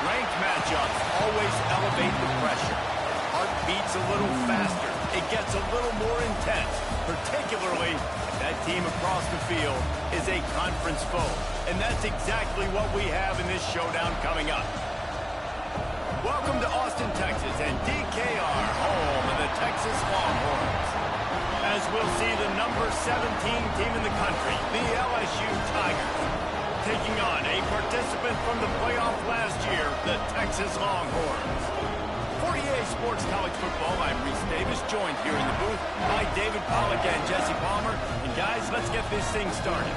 Ranked matchups always elevate the pressure. Heart beats a little faster. It gets a little more intense, particularly if that team across the field is a conference foe. And that's exactly what we have in this showdown coming up. Welcome to Austin, Texas, and DKR, home of the Texas Longhorns. As we'll see the number 17 team in the country, the LSU Tigers, taking on a participant from the playoff last year, the Texas Longhorns. For EA Sports College Football, I'm Reese Davis, joined here in the booth by David Pollack and Jesse Palmer. And guys, let's get this thing started.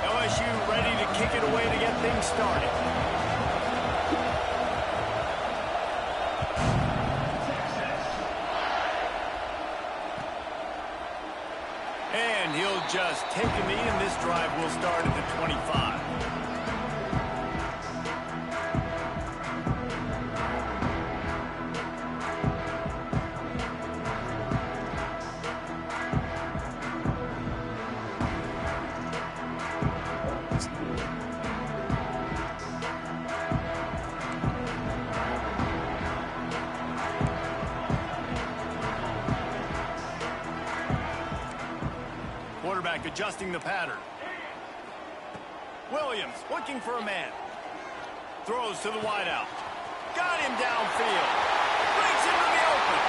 LSU ready to kick it away to get things started. And he'll just take a knee, and this drive will start at the 25. Quarterback adjusting the pattern. Williams looking for a man. Throws to the wideout. Got him downfield. Brings him to the open.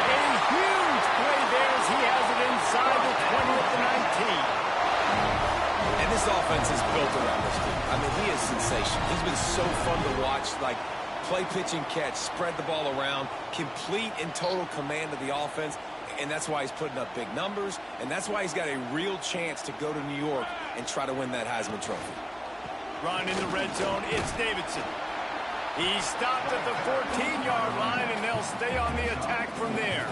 A huge play there as he has it inside the 20 at the 19. And this offense is built around this dude. I mean, he is sensational. He's been so fun to watch, like play, pitch, and catch, spread the ball around, complete and total command of the offense. And that's why he's putting up big numbers, and that's why he's got a real chance to go to New York and try to win that Heisman Trophy. Run in the red zone, it's Davidson. He stopped at the 14-yard line, and they'll stay on the attack from there.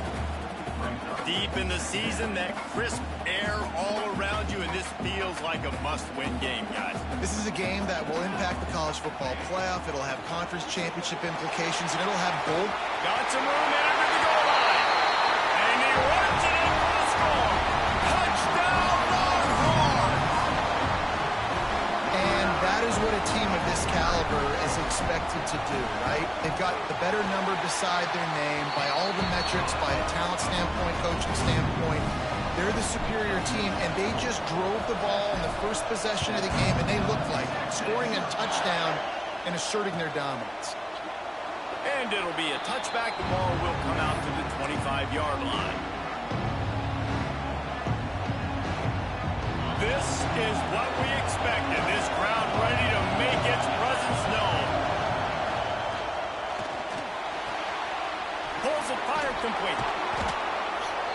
Deep in the season, that crisp air all around you, and this feels like a must-win game, guys. This is a game that will impact the college football playoff. It'll have conference championship implications, and it'll have both. Got some room there under the goal line. And he runs it in for the score. Touchdown, Longhorns! And that is what a team of this caliber is expected to do, right? They've got the better number beside their name by all the metrics, by a talent standpoint, coaching standpoint. They're the superior team, and they just drove the ball in the first possession of the game, and they looked like scoring a touchdown and asserting their dominance. And it'll be a touchback. The ball will come out to the 25-yard line. This is what we expected. This crowd ready to make its presence known. Pulls it, fired complete.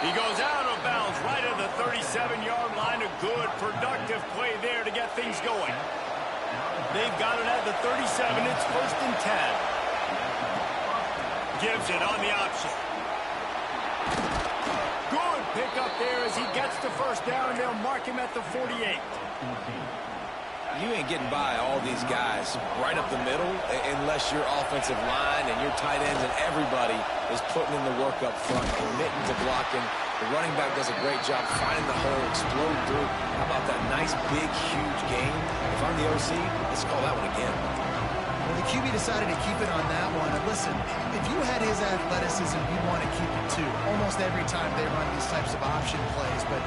He goes out of bounds right at the 37-yard line. A good, productive play there to get things going. They've got it at the 37. It's 1st and 10. Gives it on the option. Good pickup there as he gets the first down. They'll mark him at the 48. You ain't getting by all these guys right up the middle unless your offensive line and your tight ends and everybody is putting in the work up front, committing to blocking. The running back does a great job finding the hole, explode through. How about that nice, big, huge game? If I'm the OC, let's call that one again. Well, the QB decided to keep it on that one. And listen, if you had his athleticism, you'd want to keep it too. Almost every time they run these types of option plays. But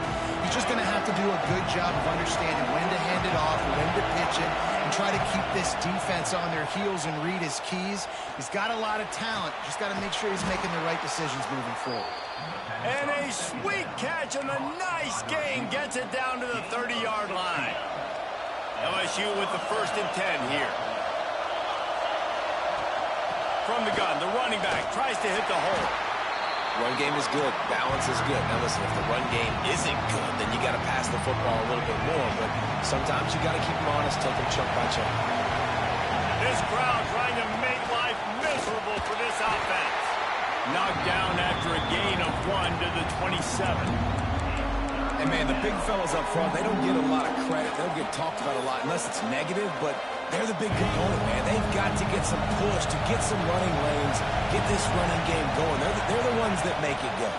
he's just going to have to do a good job of understanding when to hand it off, when to pitch it, and try to keep this defense on their heels and read his keys. He's got a lot of talent. Just got to make sure he's making the right decisions moving forward. And a sweet catch and a nice gain gets it down to the 30-yard line. LSU with the 1st and 10 here. From the gun, the running back tries to hit the hole. Run game is good. Balance is good. Now listen, if the run game isn't good, then you got to pass the football a little bit more. But sometimes you got to keep them honest, take them chunk by chunk. This crowd trying to make life miserable for this offense. Knocked down after a gain of 1 to the 27. And, man, the big fellas up front, they don't get a lot of credit. They don't get talked about a lot unless it's negative, but they're the big component, man. They've got to get some push, to get some running lanes, get this running game going. They're the ones that make it go.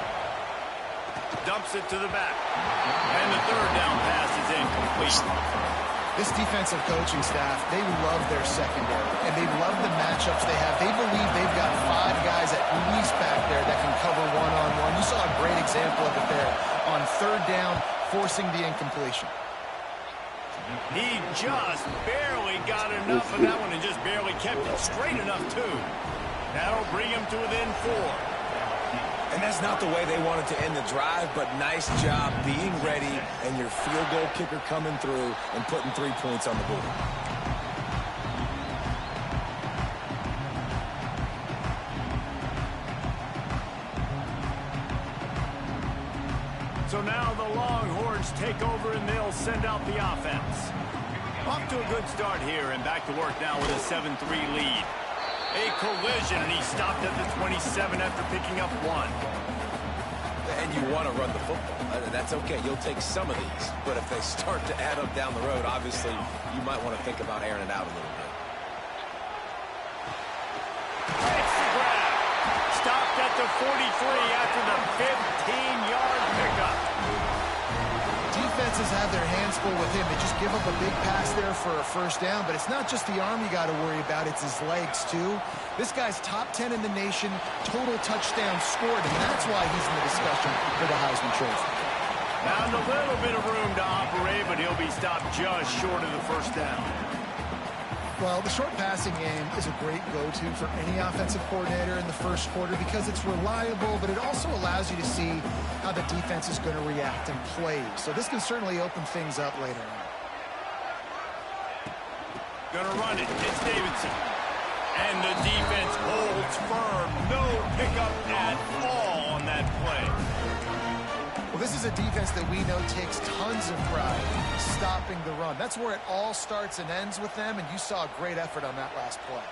Dumps it to the back. And the third down pass is incomplete. This defensive coaching staff, they love their secondary, and they love the matchups they have. They believe they've got 5 guys at least back there that can cover one-on-one. You saw a great example of it there on third down, forcing the incompletion. He just barely got enough of that one and just barely kept it straight enough, too. That'll bring him to within 4. And that's not the way they wanted to end the drive, but nice job being ready and your field goal kicker coming through and putting 3 points on the board. So now the Longhorns take over and they'll send out the offense. Off to a good start here and back to work now with a 7-3 lead. A collision, and he stopped at the 27 after picking up 1. And you want to run the football. That's okay. You'll take some of these. But if they start to add up down the road, obviously, you might want to think about airing it out a little bit. It's the grab. Stopped at the 43 after the 15-yard pickup. Defenses have their hands full with him. They just give up a big pass there for a first down, but it's not just the arm you got to worry about, it's his legs too. This guy's top 10 in the nation, total touchdowns scored, and that's why he's in the discussion for the Heisman Trophy. Found a little bit of room to operate, but he'll be stopped just short of the first down. Well, the short passing game is a great go-to for any offensive coordinator in the first quarter because it's reliable, but it also allows you to see how the defense is going to react and play. So this can certainly open things up later on. Gonna run it. It's Davidson. And the defense holds firm. No pickup at all on that play. Well, this is a defense that we know takes tons of pride stopping the run. That's where it all starts and ends with them, and you saw a great effort on that last play.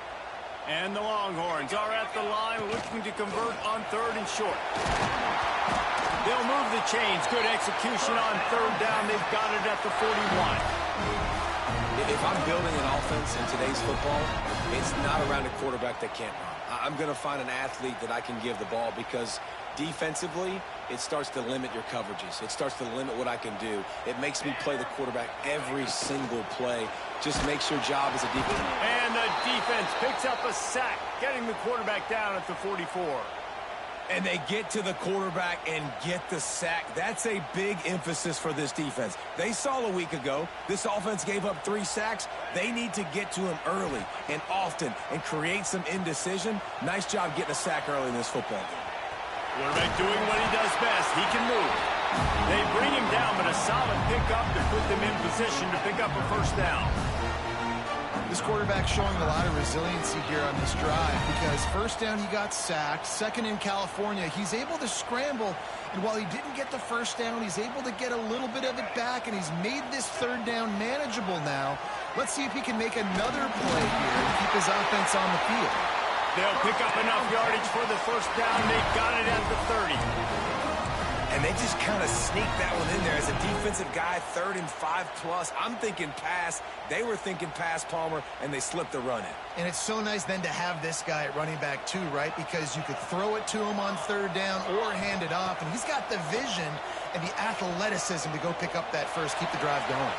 And the Longhorns are at the line looking to convert on 3rd and short. They'll move the chains. Good execution on 3rd down. They've got it at the 41. If I'm building an offense in today's football, it's not around a quarterback that can't run. I'm going to find an athlete that I can give the ball because defensively, it starts to limit your coverages. It starts to limit what I can do. It makes me play the quarterback every single play. Just makes your job as a defense. And the defense picks up a sack, getting the quarterback down at the 44. And they get to the quarterback and get the sack. That's a big emphasis for this defense. They saw a week ago, this offense gave up 3 sacks. They need to get to him early and often and create some indecision. Nice job getting a sack early in this football game. Quarterback doing what he does best. He can move. They bring him down, but a solid pickup to put them in position to pick up a first down. This quarterback showing a lot of resiliency here on this drive because first down he got sacked, second in California, he's able to scramble, and while he didn't get the first down, he's able to get a little bit of it back, and he's made this 3rd down manageable now. Let's see if he can make another play here and keep his offense on the field. They'll pick up enough yardage for the first down. They've got it at the 30. And they just kind of sneaked that one in there as a defensive guy, 3rd and 5+. I'm thinking pass. They were thinking pass, Palmer, and they slipped the run in. And it's so nice then to have this guy at running back too, right? Because you could throw it to him on 3rd down or hand it off, and he's got the vision and the athleticism to go pick up that first, keep the drive going.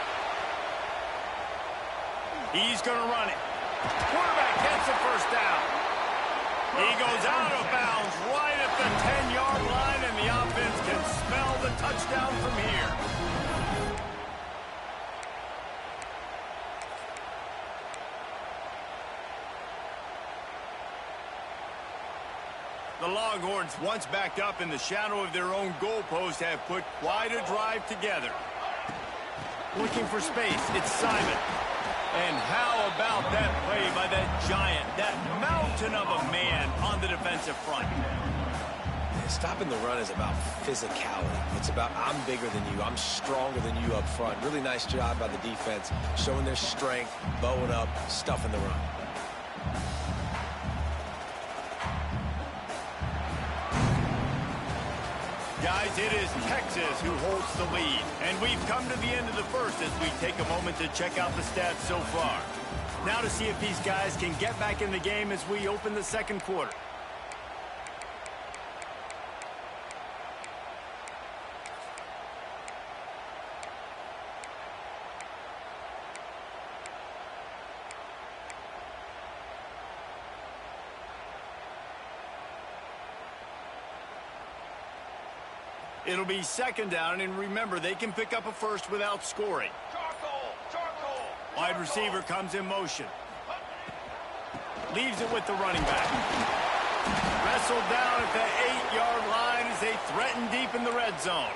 He's going to run it. Quarterback gets the first down. He goes out of bounds right at the 10-yard line, and the offense can smell the touchdown from here. The Longhorns, once backed up in the shadow of their own goalpost, have put quite a drive together. Looking for space, it's Simon. And how about that play by that giant, that mountain of a man on the defensive front? Stopping the run is about physicality. It's about I'm bigger than you. I'm stronger than you up front. Really nice job by the defense, showing their strength, bowing up, stuffing the run. Guys, it is Texas who holds the lead. And we've come to the end of the first as we take a moment to check out the stats so far. Now to see if these guys can get back in the game as we open the second quarter. It'll be second down, and remember, they can pick up a first without scoring. Wide receiver comes in motion. Leaves it with the running back. Wrestled down at the 8-yard line as they threaten deep in the red zone.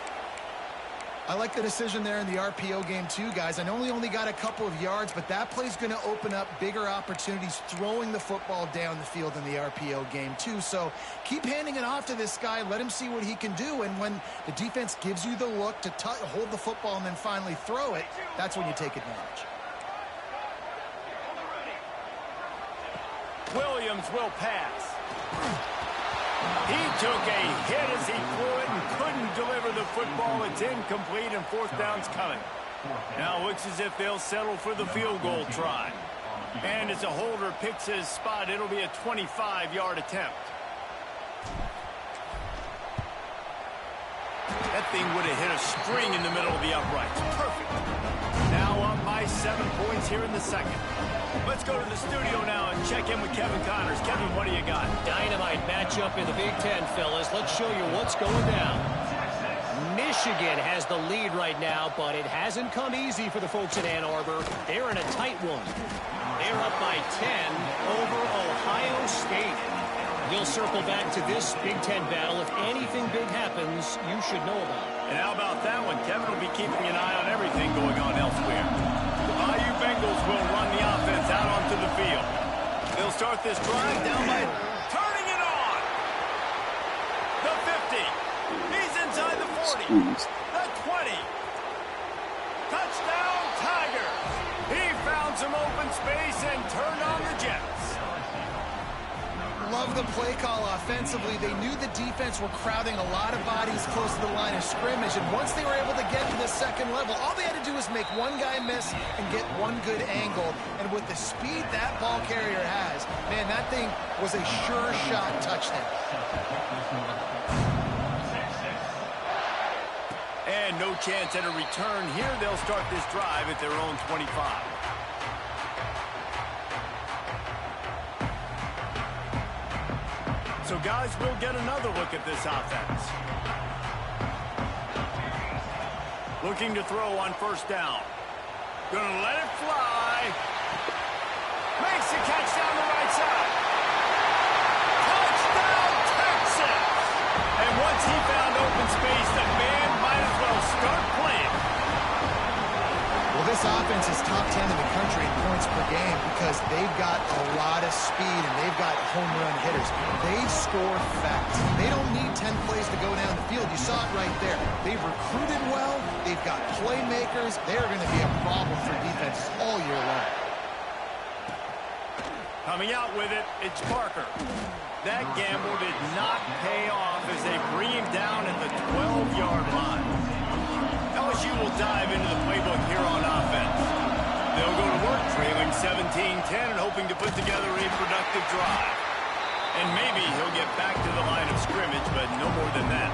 I like the decision there in the RPO game too, guys. I know he only got a couple of yards, but that play's going to open up bigger opportunities throwing the football down the field in the RPO game too. So keep handing it off to this guy. Let him see what he can do. And when the defense gives you the look to hold the football and then finally throw it, that's when you take advantage. Williams will pass. He took a hit as he threw it and couldn't deliver the football. It's incomplete and fourth down's coming. Now it looks as if they'll settle for the field goal try. And as a holder picks his spot, it'll be a 25-yard attempt. That thing would have hit a string in the middle of the uprights. Perfect. Now up by 7 points here in the second. Let's go to the studio now and check in with Kevin Connors. Kevin, what do you got? Dynamite matchup in the Big Ten, fellas. Let's show you what's going down. Michigan has the lead right now, but it hasn't come easy for the folks in Ann Arbor. They're in a tight one. They're up by 10 over Ohio State. We'll circle back to this Big Ten battle. If anything big happens, you should know about it. And how about that one? Kevin will be keeping an eye on everything going on elsewhere. The Bayou Bengals will run the offense out onto the field. They'll start this drive down by turning it on. The 50. He's inside the 40. The 20. Touchdown, Tiger. He found some open space and turned on the Jets. Love the play call offensively. They knew the defense were crowding a lot of bodies close to the line of scrimmage, and once they were able to get to the second level, all they had to do was make one guy miss and get one good angle. And with the speed that ball carrier has, man, that thing was a sure shot touchdown. And no chance at a return here. They'll start this drive at their own 25. So, guys, we'll get another look at this offense. Looking to throw on first down. Gonna let it fly. Makes the catch down the right side. Touchdown, Texas! And once he found open space, the man might as well start playing. Well, this offense is top 10 in the country in points per game because they've got a lot of speed and they've got home run hitters. They score fast. They don't need 10 plays to go down the field. You saw it right there. They've recruited well. They've got playmakers. They're going to be a problem for defenses all year long. Coming out with it, it's Parker. That gamble did not pay off as they bring him down at the 12-yard line. LSU will dive into the playbook here on offense. They'll go to work trailing 17-10 and hoping to put together a productive drive. And maybe he'll get back to the line of scrimmage, but no more than that.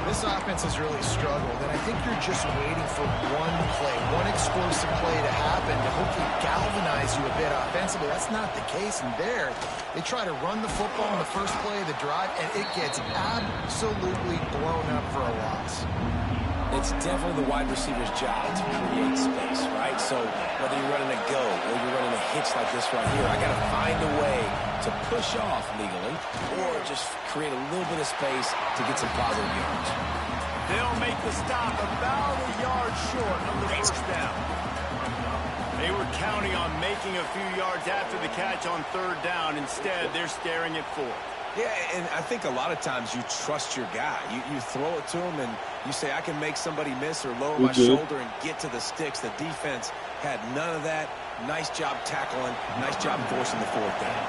This offense has really struggled, and I think you're just waiting for one play, one explosive play to happen to hopefully galvanize you a bit offensively. That's not the case, and there they try to run the football in the first play of the drive, and it gets absolutely blown up for a loss. It's definitely the wide receiver's job to create space, right? So whether you're running a go or you're running a hitch like this right here, I got to find a way to push off legally or just create a little bit of space to get some positive yards. They'll make the stop about a yard short of the first down. They were counting on making a few yards after the catch on third down. Instead, they're staring at fourth. Yeah, and I think a lot of times you trust your guy. You throw it to him, and you say, I can make somebody miss or lower my shoulder and get to the sticks. The defense had none of that. Nice job tackling. Nice job forcing the fourth down.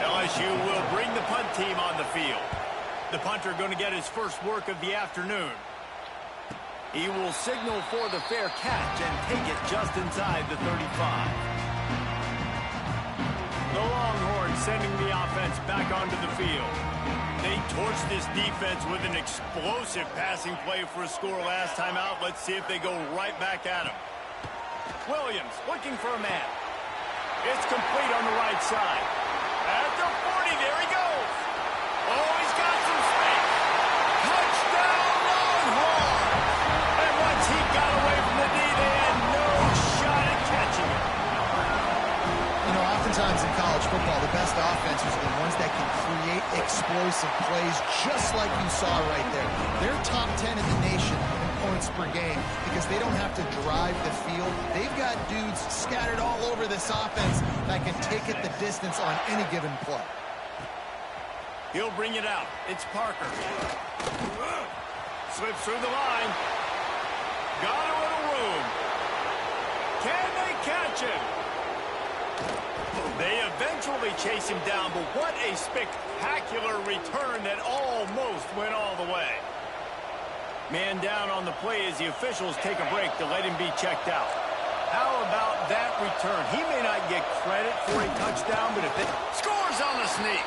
LSU will bring the punt team on the field. The punter going to get his first work of the afternoon. He will signal for the fair catch and take it just inside the 35. The Longhorns sending the offense back onto the field. They torched this defense with an explosive passing play for a score last time out. Let's see if they go right back at him. Williams looking for a man. It's complete on the right side. At the 40, there he goes. Oh, he's got some space. Touchdown, Longhorns! And once he got away from the knee, they had no shot at catching it. You know, oftentimes in college football, the best offenses are the ones that can create explosive plays just like you saw right there. They're top 10 in the nation in points per game because they don't have to drive the field. They've got dudes scattered all over this offense that can take it the distance on any given play. He'll bring it out. It's Parker. Slips through the line. Got a little room. Can they catch him? They eventually chase him down, but what a spectacular return that almost went all the way. Man down on the play as the officials take a break to let him be checked out. How about that return? He may not get credit for a touchdown, but if it scores on the sneak.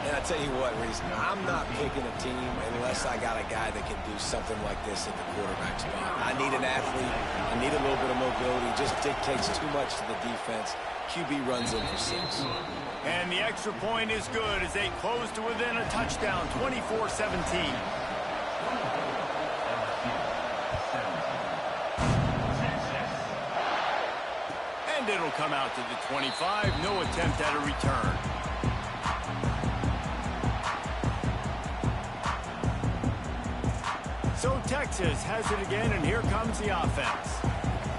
And I tell you what, Reese, I'm not picking a team unless I got a guy that can do something like this at the quarterback spot. I need an athlete. I need a little bit of mobility. It just dictates too much to the defense. QB runs in for 6. And the extra point is good as they close to within a touchdown, 24-17. And it'll come out to the 25. No attempt at a return. So Texas has it again, and here comes the offense.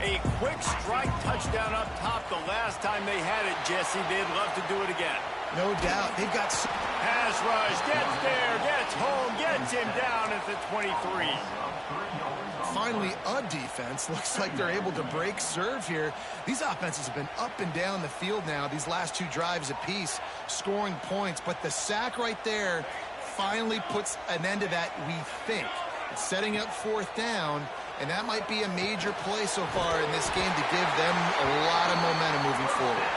A quick strike touchdown up top the last time they had it, Jesse. They'd love to do it again. No doubt. They've got... Pass rush, gets there, gets home, gets him down at the 23. Finally, a defense. Looks like they're able to break serve here. These offenses have been up and down the field now, these last 2 drives apiece, scoring points. But the sack right there finally puts an end to that, we think. It's setting up 4th down, and that might be a major play so far in this game to give them a lot of momentum moving forward.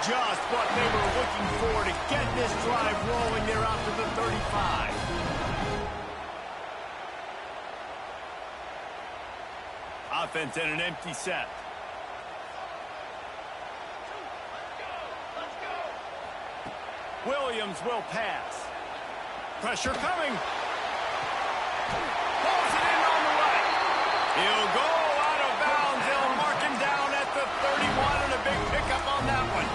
Just what they were looking for to get this drive rolling there out to the 35. Offense in an empty set. Williams will pass. Pressure coming. Pulls it in on the right. He'll go out of bounds. They'll mark him down at the 31 and a big pickup on that one.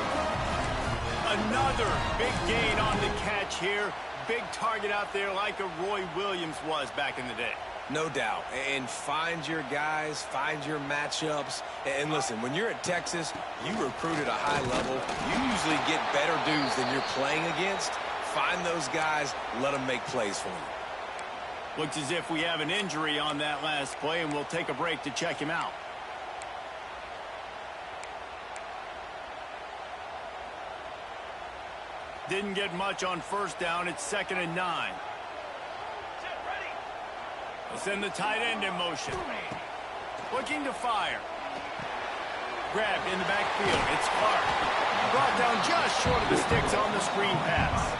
Another big gain on the catch here. Big target out there like a Roy Williams was back in the day. No doubt. And find your guys, find your matchups. And listen, when you're at Texas, you recruit at a high level. You usually get better dudes than you're playing against. Find those guys, let them make plays for you. Looks as if we have an injury on that last play, and we'll take a break to check him out. Didn't get much on first down. It's 2nd and 9. They'll send the tight end in motion. Looking to fire. Grabbed in the backfield. It's Clark. Brought down just short of the sticks on the screen pass.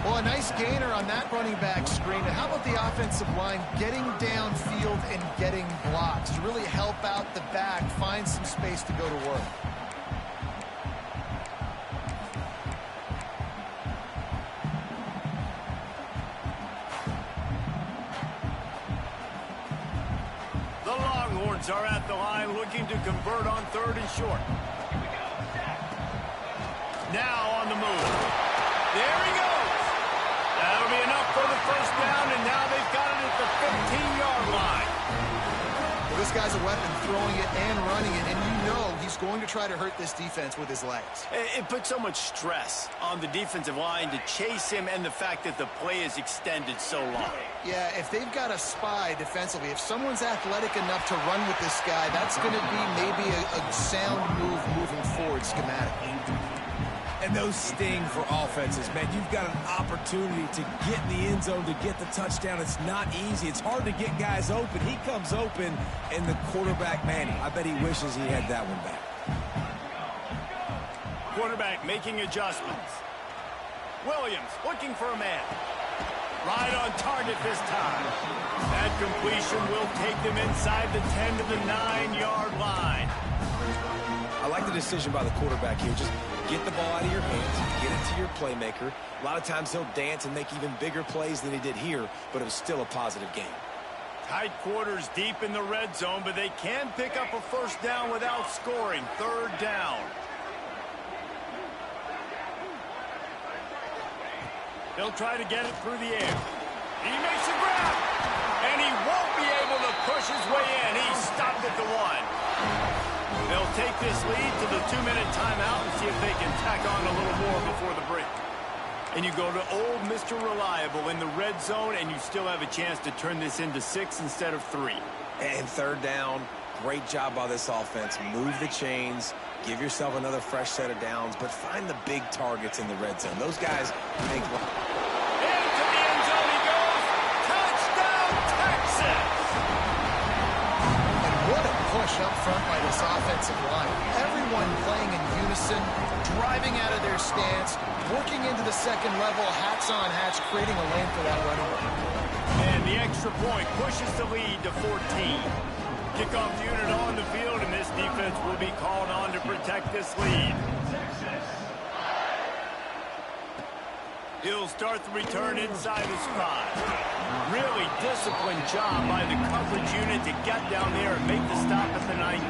Well, a nice gainer on that running back screen. And how about the offensive line getting downfield and getting blocks to really help out the back, find some space to go to work. The Longhorns are at the line looking to convert on 3rd and short. Now on the move. There he goes. That'll be enough for the first down, and now they've got it at the 15-yard line. Well, this guy's a weapon, throwing it and running it, and you know he's going to try to hurt this defense with his legs. It puts so much stress on the defensive line to chase him and the fact that the play is extended so long. Yeah, if they've got a spy defensively, if someone's athletic enough to run with this guy, that's going to be maybe a sound move moving forward schematically. And those sting for offenses, man. You've got an opportunity to get in the end zone, to get the touchdown. It's not easy. It's hard to get guys open. He comes open, and the quarterback, man, I bet he wishes he had that one back. Quarterback making adjustments. Williams looking for a man. Right on target this time. That completion will take them inside the 10 to the 9-yard line. I like the decision by the quarterback here. Just get the ball out of your hands, get it to your playmaker. A lot of times he'll dance and make even bigger plays than he did here, but it was still a positive game. Tight quarters deep in the red zone, but they can pick up a first down without scoring. Third down. He'll try to get it through the air. He makes a grab, and he won't be able to push his way in. He's stopped at the 1. They'll take this lead to the 2-minute timeout and see if they can tack on a little more before the break. And you go to old Mr. Reliable in the red zone, and you still have a chance to turn this into 6 instead of 3. And third down, great job by this offense. Move the chains, give yourself another fresh set of downs, but find the big targets in the red zone. Those guys make... Into the end zone he goes. Touchdown, Texas! What a push up front by this offensive line. Everyone playing in unison, driving out of their stance, working into the second level, hats on hats, creating a lane for that running back. And the extra point pushes the lead to 14. Kickoff unit on the field, and this defense will be called on to protect this lead. He'll start the return inside his 5. Really disciplined job by the coverage unit to get down there and make the stop at the 19.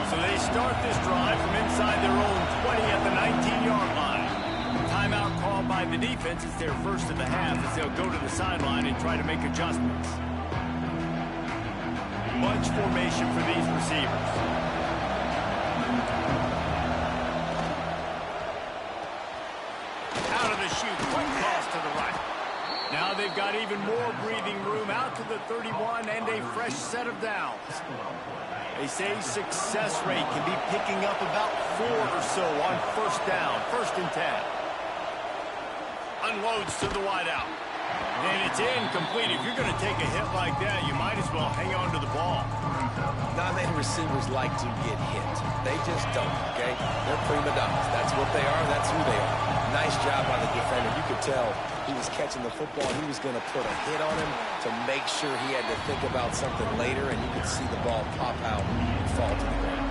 So they start this drive from inside their own 20 at the 19-yard line. Timeout called by the defense. It's their first of the half as they'll go to the sideline and try to make adjustments. Bunch formation for these receivers. Out of the chute, quick cross to the right. Now they've got even more breathing room out to the 31 and a fresh set of downs. They say success rate can be picking up about 4 or so on first down, 1st and 10. Unloads to the wideout. And it's incomplete. If you're going to take a hit like that, you might as well hang on to the ball. Not many receivers like to get hit. They just don't, okay? They're prima donnas. That's what they are. That's who they are. Nice job by the defender. You could tell he was catching the football. He was going to put a hit on him to make sure he had to think about something later, and you could see the ball pop out and fall to the ground.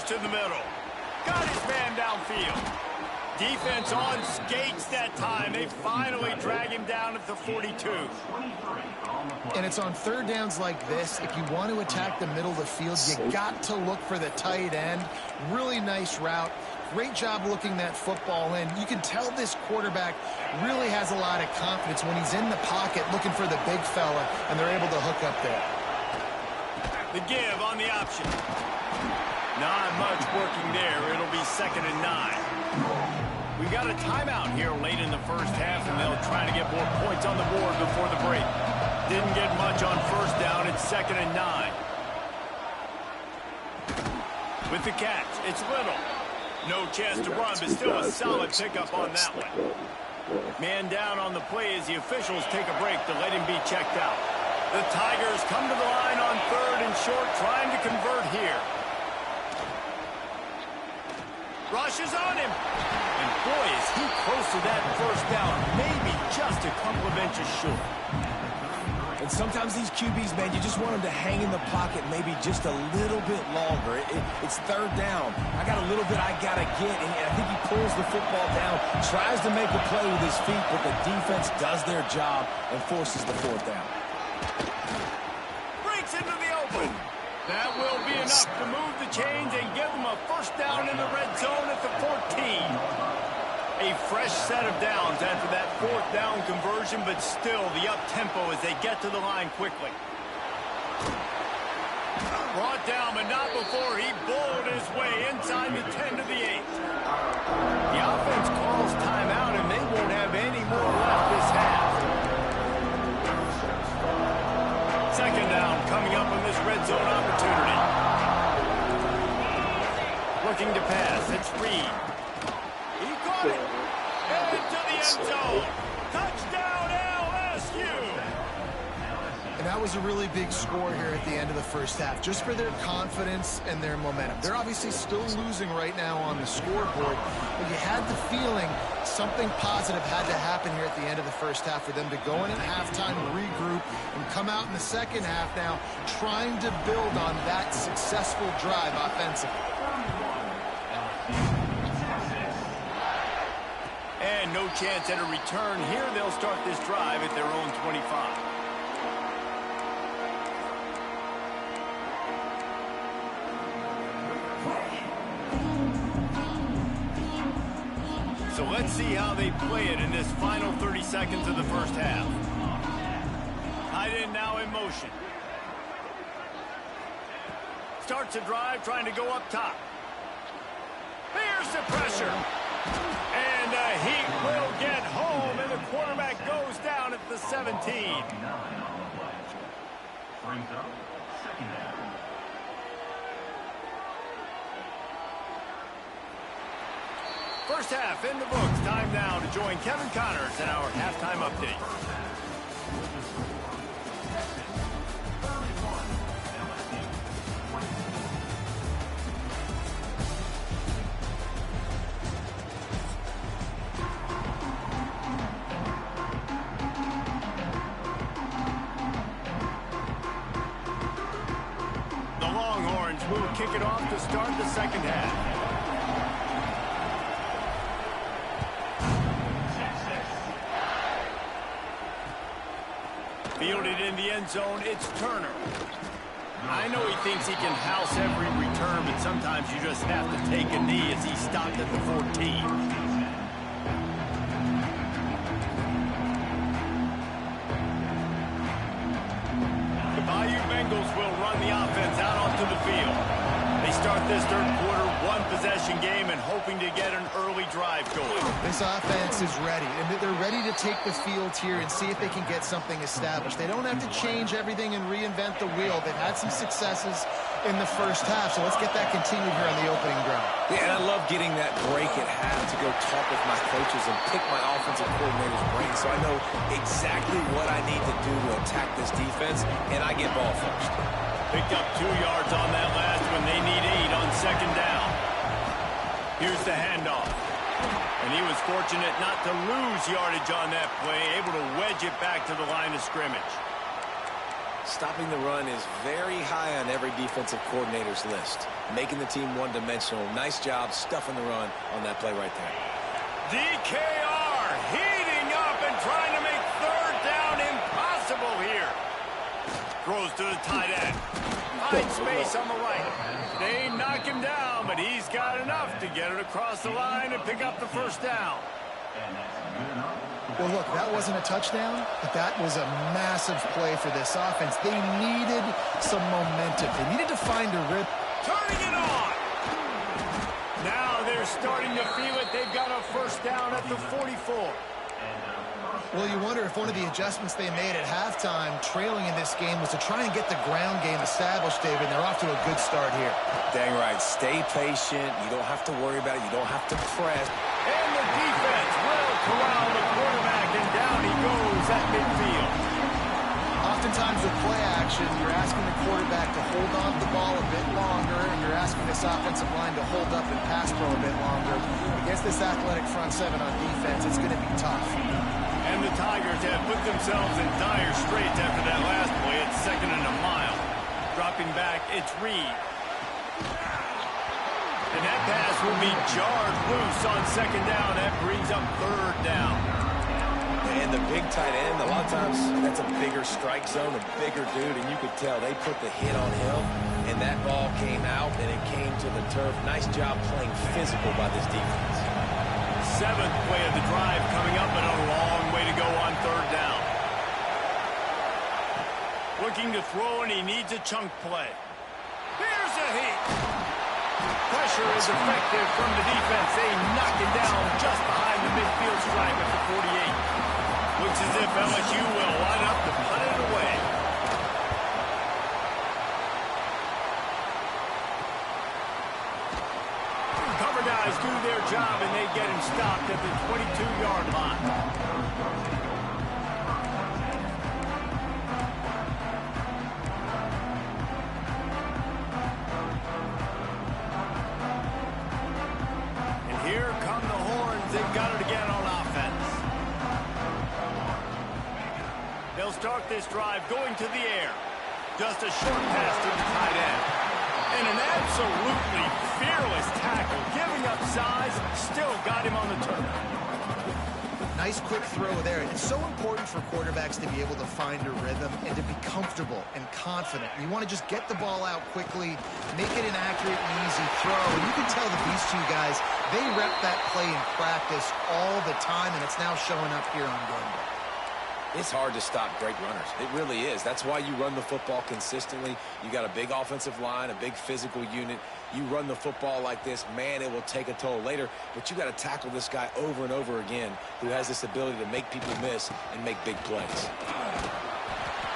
To the middle. Got his man downfield. Defense on skates that time. They finally drag him down at the 42. And it's on third downs like this. If you want to attack the middle of the field, you got to look for the tight end. Really nice route. Great job looking that football in. You can tell this quarterback really has a lot of confidence when he's in the pocket looking for the big fella, and they're able to hook up there. The give on the option. Not much working there. It'll be 2nd and 9. We've got a timeout here late in the first half, and they'll try to get more points on the board before the break. Didn't get much on first down. It's 2nd and 9. With the catch, it's Little. No chance to run, but still a solid pickup on that one. Man down on the play as the officials take a break to let him be checked out. The Tigers come to the line on 3rd and short, trying to convert here. Rushes on him. And boy, is he close to that first down. Maybe just a couple of inches short. And sometimes these QBs, man, you just want them to hang in the pocket maybe just a little bit longer. It's third down. I got a little bit I got to get, and I think he pulls the football down, tries to make a play with his feet, but the defense does their job and forces the fourth down. Breaks into the open. That will be enough to move the chains and give them a first down in the red zone at the 14. A fresh set of downs after that fourth down conversion, but still the up-tempo as they get to the line quickly. Brought down, but not before he bowled his way inside the 10 to the 8. The offense calls timeout, and they won't have any more left this half. Second down coming up on this red zone opportunity. Looking to pass. It's Reed. He caught it. Into the end zone. Touchdown, LSU. And that was a really big score here at the end of the first half, just for their confidence and their momentum. They're obviously still losing right now on the scoreboard, but you had the feeling something positive had to happen here at the end of the first half for them to go in at halftime, regroup, and come out in the second half now trying to build on that successful drive offensively. And no chance at a return here. They'll start this drive at their own 25. So let's see how they play it in this final 30 seconds of the first half. Tight end now in motion. Starts a drive trying to go up top. Here's the pressure. And the Heat will get home, and the quarterback goes down at the 17. First half in the books. Time now to join Kevin Connors in our halftime update. Will kick it off to start the second half. Fielded in the end zone, it's Turner. I know he thinks he can house every return, but sometimes you just have to take a knee as he stopped at the 14. Bengals will run the offense out onto the field. They start this third quarter one-possession game and hoping to get an early drive going. This offense is ready, and they're ready to take the field here and see if they can get something established. They don't have to change everything and reinvent the wheel. They've had some successes in the first half, so let's get that continued here on the opening drive. Yeah, and I love getting that break at half to go talk with my coaches and pick my offensive coordinator's brain so I know exactly what I need to do to attack this defense, and I get ball first. Picked up 2 yards on that last one. They need 8 on second down. Here's the handoff. And he was fortunate not to lose yardage on that play, able to wedge it back to the line of scrimmage. Stopping the run is very high on every defensive coordinator's list. Making the team one-dimensional. Nice job stuffing the run on that play right there. DKR heating up and trying to make third down impossible here. Throws to the tight end. Finds space on the right. They knock him down, but he's got enough to get it across the line and pick up the first down. Well, look, that wasn't a touchdown, but that was a massive play for this offense. They needed some momentum. They needed to find a rhythm. Turning it on. Now they're starting to feel it. They've got a first down at the 44. Well, you wonder if one of the adjustments they made at halftime, trailing in this game, was to try and get the ground game established, David. They're off to a good start here. Dang right. Stay patient. You don't have to worry about it. You don't have to press. And the defense will corral the quarterback, and down he goes at midfield. Off to Oftentimes with play action, you're asking the quarterback to hold on to the ball a bit longer, and you're asking this offensive line to hold up and pass pro a bit longer. Against this athletic front seven on defense, it's going to be tough. And the Tigers have put themselves in dire straits after that last play. It's 2nd and a mile. Dropping back, it's Reed. And that pass will be jarred loose on 2nd down. That brings up 3rd down. And the big tight end, a lot of times that's a bigger strike zone, a bigger dude, and you could tell they put the hit on him, and that ball came out, and it came to the turf. Nice job playing physical by this defense. 7th play of the drive coming up, and a long way to go on 3rd down. Looking to throw, and he needs a chunk play. Here's a heat. Pressure is effective from the defense. They knock it down just behind the midfield stripe at the 48. Looks as if LSU will line up to put it away. Cover guys do their job, and they get him stopped at the 22-yard line. Here come the horns. They've got it again on offense. They'll start this drive going to the air. Just a short pass to the tight end. And an absolutely fearless tackle. Giving up size, still got him on the turf. Nice quick throw there. It's so important for quarterbacks to be able to find a rhythm and to be comfortable and confident. You want to just get the ball out quickly, make it an accurate and easy throw. And you can tell that these two guys, they rep that play in practice all the time, and it's now showing up here on game day. It's hard to stop great runners. It really is. That's why you run the football consistently. You got a big offensive line, a big physical unit. You run the football like this, man, it will take a toll later. But you got to tackle this guy over and over again who has this ability to make people miss and make big plays.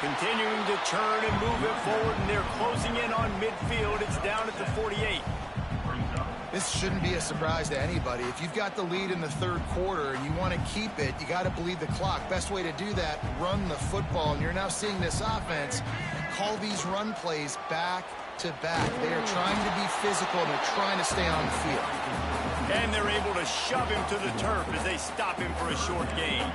Continuing to turn and move it forward, and they're closing in on midfield. It's down at the 48. This shouldn't be a surprise to anybody. If you've got the lead in the 3rd quarter and you want to keep it, you got to bleed the clock. Best way to do that, run the football. And you're now seeing this offense call these run plays back to back. They are trying to be physical, and they're trying to stay on the field. And they're able to shove him to the turf as they stop him for a short gain.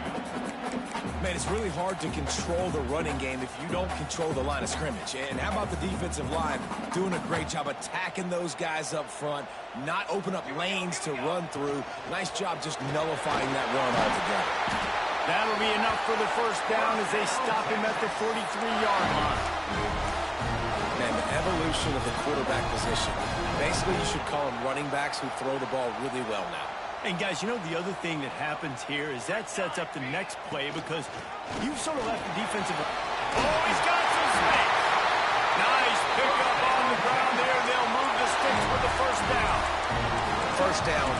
Man, it's really hard to control the running game if you don't control the line of scrimmage. And how about the defensive line doing a great job attacking those guys up front, not open up lanes to run through. Nice job just nullifying that run altogether. That'll be enough for the 1st down as they stop him at the 43-yard line. Man, the evolution of the quarterback position. Basically, you should call them running backs who throw the ball really well now. And guys, you know the other thing that happens here is that sets up the next play because you've sort of left the defensive... Oh, he's got some space. Nice pickup on the ground there. They'll move the sticks for the 1st down. 1st down,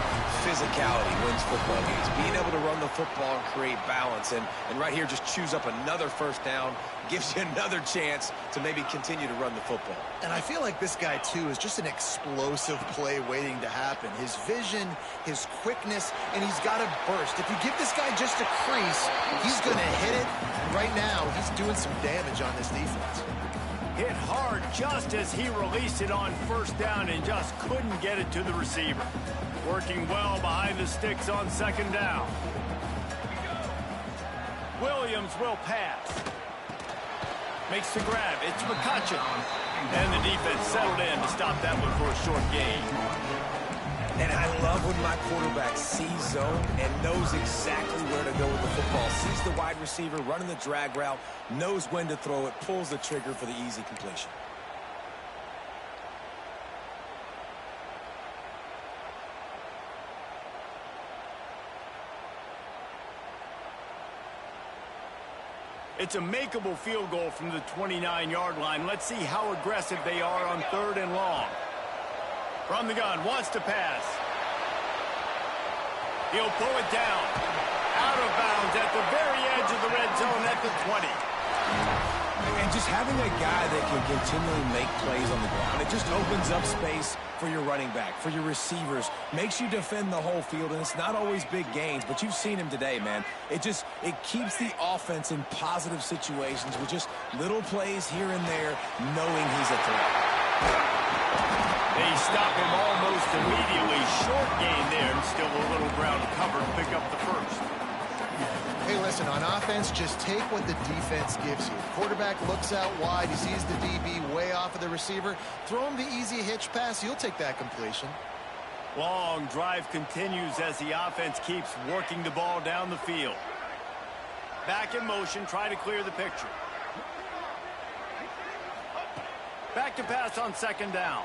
physicality wins football games. Being able to run the football and create balance. And right here, just choose up another 1st down. Gives you another chance to maybe continue to run the football. And I feel like this guy, too, is just an explosive play waiting to happen. His vision, his quickness, and he's got a burst. If you give this guy just a crease, he's going to hit it. And right now, he's doing some damage on this defense. Hit hard just as he released it on 1st down and just couldn't get it to the receiver. Working well behind the sticks on 2nd down. Williams will pass. Makes the grab. It's McCutcheon. And the defense settled in to stop that one for a short gain. And I love when my quarterback sees zone and knows exactly where to go with the football. Sees the wide receiver running the drag route, knows when to throw it, pulls the trigger for the easy completion. It's a makeable field goal from the 29-yard line. Let's see how aggressive they are on 3rd and long. From the gun, wants to pass. He'll pull it down. Out of bounds at the very edge of the red zone at the 20. And just having a guy that can continually make plays on the ground, it just opens up space for your running back, for your receivers, makes you defend the whole field, and it's not always big gains, but you've seen him today, man. It keeps the offense in positive situations with just little plays here and there, knowing he's a threat. They stop him almost immediately. Short gain there, and still a little ground covered to pick up the first. Hey, listen, on offense, just take what the defense gives you. Quarterback looks out wide. He sees the DB way off of the receiver. Throw him the easy hitch pass. You'll take that completion. Long drive continues as the offense keeps working the ball down the field. Back in motion, try to clear the picture. Back to pass on second down.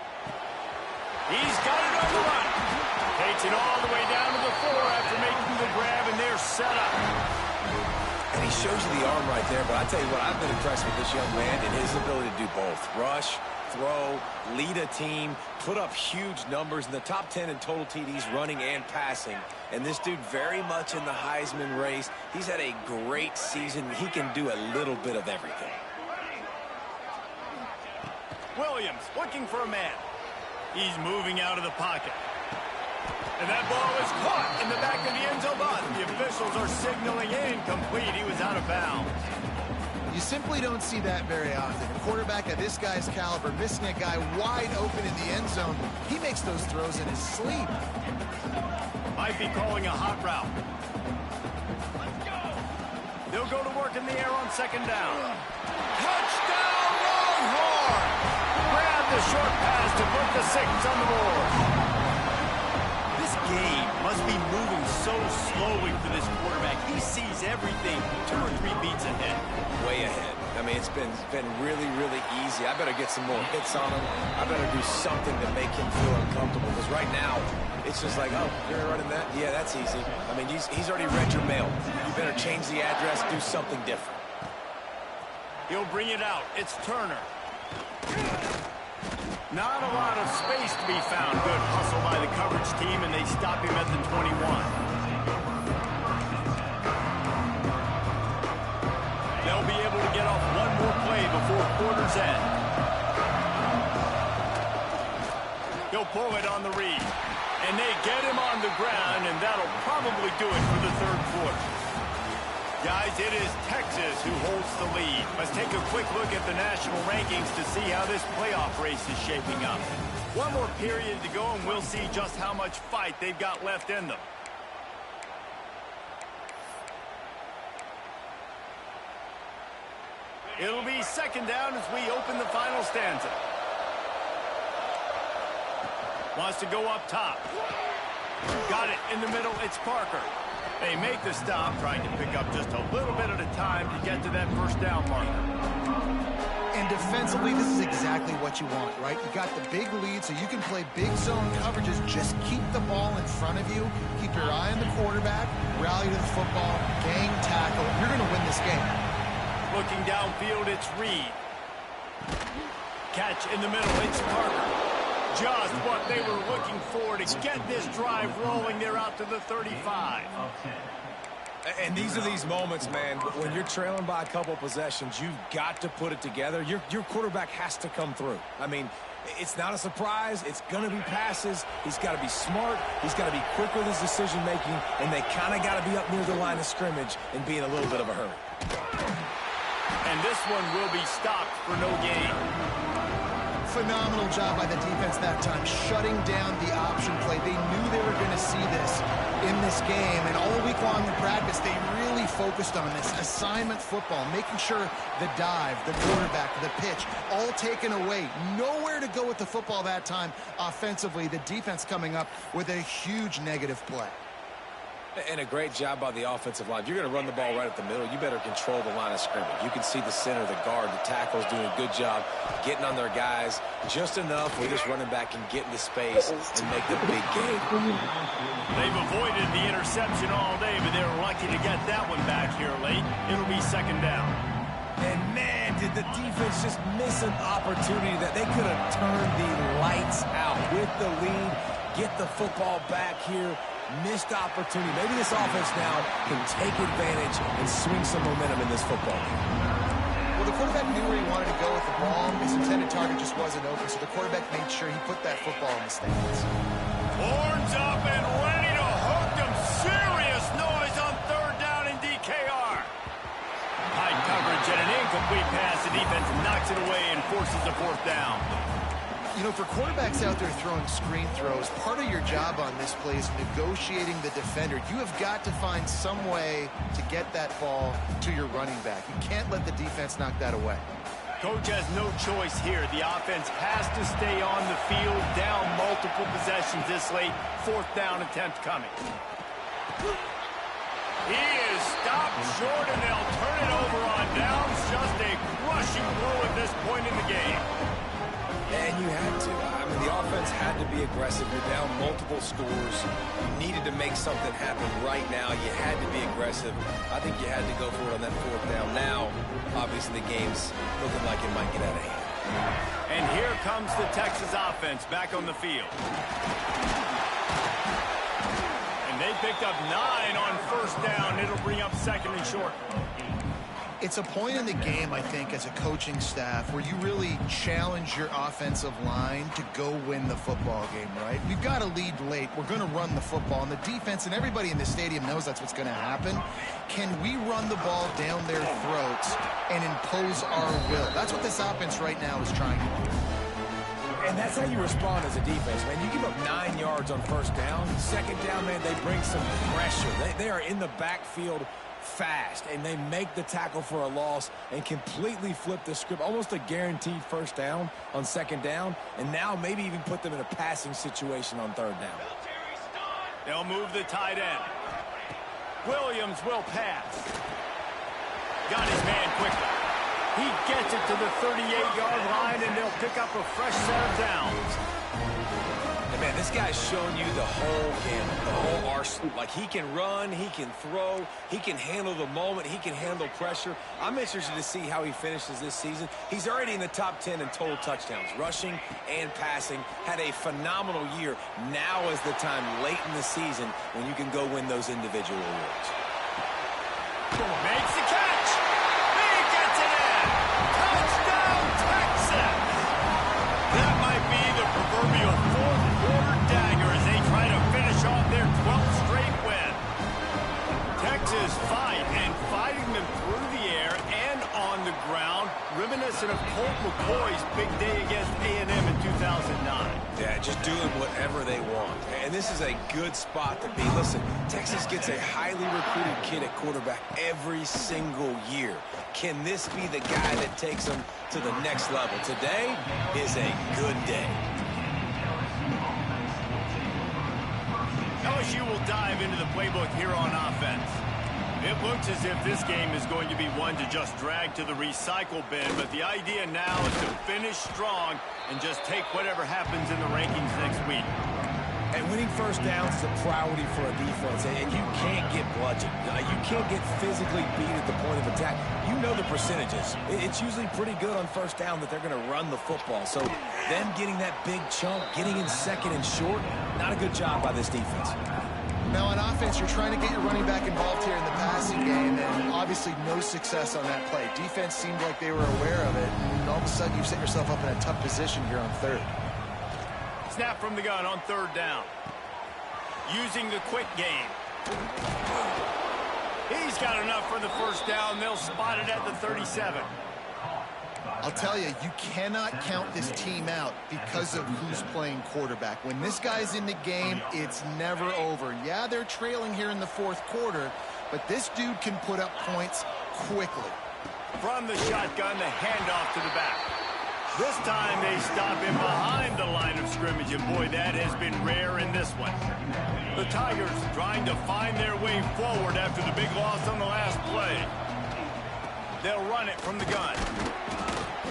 He's got it on the run. Takes it all the way down to the 4 after making the grab, and they're set up. And he shows you the arm right there, but I tell you what, I've been impressed with this young man and his ability to do both. Rush, throw, lead a team, put up huge numbers in the top 10 in total TDs running and passing. And this dude very much in the Heisman race. He's had a great season. He can do a little bit of everything. Williams looking for a man. He's moving out of the pocket. And that ball is caught in the back of the end zone. The officials are signaling incomplete. He was out of bounds. You simply don't see that very often. A quarterback of this guy's caliber missing a guy wide open in the end zone. He makes those throws in his sleep. Might be calling a hot route. They'll go to work in the air on second down. Touchdown, Longhorn! Grab the short pass to put the 6 on the board. This game must be moving so slowly for this quarterback. He sees everything 2 or 3 beats ahead. Way ahead. I mean, it's been really, really easy. I better get some more hits on him. I better do something to make him feel uncomfortable, because right now, it's just like, oh, you're running that? Yeah, that's easy. I mean, he's already read your mail. You better change the address, do something different. He'll bring it out. It's Turner. Not a lot of space to be found. Good hustle by the coverage team, and they stop him at the 21. They'll be able to get off one more play before quarter's end. He'll pull it on the read. And they get him on the ground, and that'll probably do it for the third quarter. Guys, it is Texas who holds the lead. Let's take a quick look at the national rankings to see how this playoff race is shaping up. One more period to go, and we'll see just how much fight they've got left in them. It'll be second down as we open the final stanza. Wants to go up top. Got it in the middle. It's Parker. They make the stop, trying to pick up just a little bit at a time to get to that first down marker. And defensively, this is exactly what you want, right? You got the big lead, so you can play big zone coverages. Just keep the ball in front of you. Keep your eye on the quarterback. Rally to the football. Gang tackle. You're going to win this game. Looking downfield, it's Reed. Catch in the middle. It's Parker. Just what they were looking for to get this drive rolling. They're out to the 35. And these are these moments, man, when you're trailing by a couple possessions, you've got to put it together. Your quarterback has to come through. I mean, it's not a surprise. It's going to be passes. He's got to be smart. He's got to be quick with his decision-making, and they kind of got to be up near the line of scrimmage and be in a little bit of a hurry. And this one will be stopped for no gain. Phenomenal job by the defense that time, shutting down the option play. They knew they were going to see this in this game, and all week long in practice, they really focused on this assignment football, making sure the dive, the quarterback, the pitch, all taken away. Nowhere to go with the football that time offensively. The defense coming up with a huge negative play. And a great job by the offensive line. If you're going to run the ball right at the middle, you better control the line of scrimmage. You can see the center, the guard, the tackles doing a good job getting on their guys just enough where this running back can get into space and make the big game. They've avoided the interception all day, but they're lucky to get that one back here late. It'll be second down. And man, did the defense just miss an opportunity that they could have turned the lights out with the lead, get the football back here. Missed opportunity. Maybe this offense now can take advantage and swing some momentum in this football game. Well, the quarterback knew where he wanted to go with the ball. His intended target just wasn't open, so the quarterback made sure he put that football in the stands. Horns up and ready to hook them. Serious noise on third down in DKR. High coverage and an incomplete pass. The defense knocks it away and forces a fourth down. You know, for quarterbacks out there throwing screen throws, part of your job on this play is negotiating the defender. You have got to find some way to get that ball to your running back. You can't let the defense knock that away. Coach has no choice here. The offense has to stay on the field, down multiple possessions this late. Fourth down attempt coming. He is stopped short, and they'll turn it over on downs. Just a crushing blow at this point in the game. And you had to. I mean, the offense had to be aggressive. You're down multiple scores. You needed to make something happen right now. You had to be aggressive. I think you had to go for it on that fourth down. Now, obviously, the game's looking like it might get out of hand. And here comes the Texas offense back on the field. And they picked up 9 on first down. It'll bring up second and short. It's a point in the game, I think, as a coaching staff where you really challenge your offensive line to go win the football game, right? We've got to lead late. We're going to run the football. And the defense and everybody in the stadium knows that's what's going to happen. Can we run the ball down their throats and impose our will? That's what this offense right now is trying to do. And that's how you respond as a defense, man. You give up 9 yards on first down. Second down, man, they bring some pressure. They are in the backfield fast, and they make the tackle for a loss and completely flip the script. Almost a guaranteed first down on second down, and now maybe even put them in a passing situation on third down. They'll move the tight end. Williams will pass. Got his man quickly. He gets it to the 38-yard line, and they'll pick up a fresh set of downs. And man, this guy's shown you the whole gamut, the whole arsenal. Like, he can run, he can throw, he can handle the moment, he can handle pressure. I'm interested to see how he finishes this season. He's already in the top 10 in total touchdowns, rushing and passing. Had a phenomenal year. Now is the time late in the season when you can go win those individual awards. Makes the catch. He gets it in. Touchdown, Texas. That might be the proverbial fourth quarter dagger as they try to finish off their 12th straight win. Texas fighting them through the air and on the ground, reminiscent of Colt McCoy's big day against A&M in 2009. Yeah, just doing whatever they want. And this is a good spot to be. Listen, Texas gets a highly recruited kid at quarterback every single year. Can this be the guy that takes them to the next level? Today is a good day. LSU will dive into the playbook here on offense. It looks as if this game is going to be one to just drag to the recycle bin, but the idea now is to finish strong and just take whatever happens in the rankings next week. And winning first downs is a priority for a defense, and you can't get bludgeoned. You can't get physically beat at the point of attack. You know the percentages. It's usually pretty good on first down that they're going to run the football. So them getting that big chunk, getting in second and short, not a good job by this defense. Now on offense, you're trying to get your running back involved here in the passing game, and obviously no success on that play. Defense seemed like they were aware of it, and all of a sudden you set yourself up in a tough position here on third. Snap from the gun on third down. Using the quick game. He's got enough for the first down. They'll spot it at the 37. I'll tell you, you cannot count this team out because of who's playing quarterback. When this guy's in the game, it's never over. Yeah, they're trailing here in the fourth quarter, but this dude can put up points quickly. From the shotgun, the handoff to the back. This time they stop him behind the line of scrimmage, and boy, that has been rare in this one. The Tigers trying to find their way forward after the big loss on the last play. They'll run it from the gun.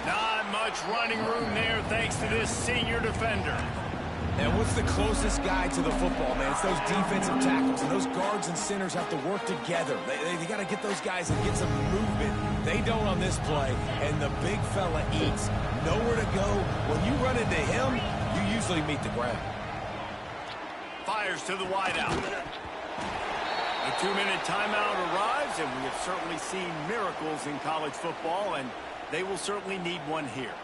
Not much running room there thanks to this senior defender. And what's the closest guy to the football, man? It's those defensive tackles, and those guards and centers have to work together. They got to get those guys and get some movement. They don't on this play, and the big fella eats. Nowhere to go. When you run into him, you usually meet the ground. Fires to the wideout. A 2-minute timeout arrives, and we have certainly seen miracles in college football, and They will certainly need one here.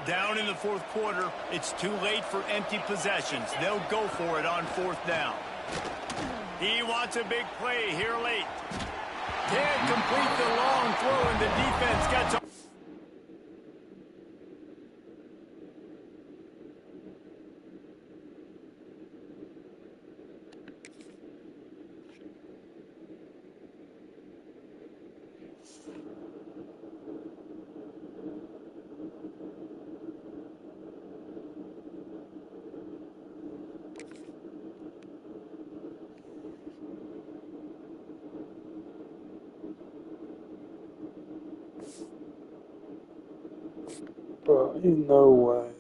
Down in the fourth quarter, it's too late for empty possessions. They'll go for it on fourth down. He wants a big play here late. Can't complete the long throw, and the defense gets a... Bro, ain't no way.